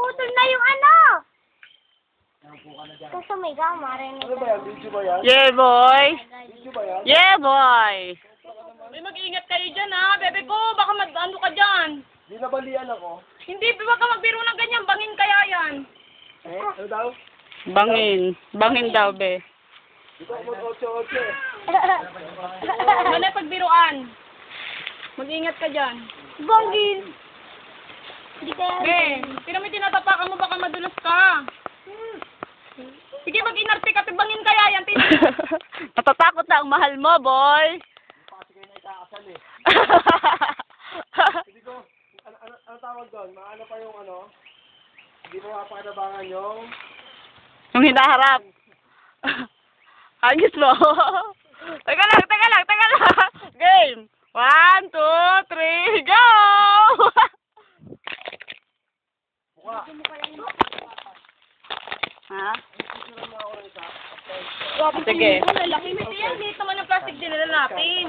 Naputol na yung ano! Kasi may marinig. Ano ba yan? Video ba yan? Yeah, boy. Video ba yan? Yeah, boy. Ay, mag-iingat kayo dyan, ha? Bebe ko, baka ano ka dyan. Di nabalian ako. Hindi, baka magbiro ng ganyan. Bangin kaya yan. Ano daw? Bangin. Bangin daw, be. Ito ako mag-8-8 eh. Ano pagbiruan? Mag-iingat ka dyan. Bangin! Hindi kaya... Be, pero may tinatapakan mo, baka madulas ka. Sige, mag-inarte ka. Bangin kaya yan. Natatakot na ang mahal mo, boy. Kasi kayo na itakasal eh. Hindi ko, ano tawag doon? Maano pa yung ano? Hindi mo mapakinabangan yung... Yung hinaharap. Ayos mo. Teka lang. Game. 1, 2, 3, go! Mukha. Ha? Picture mo ako ng isa. Sige. Lalaki. May dito naman yung plastic din na natin.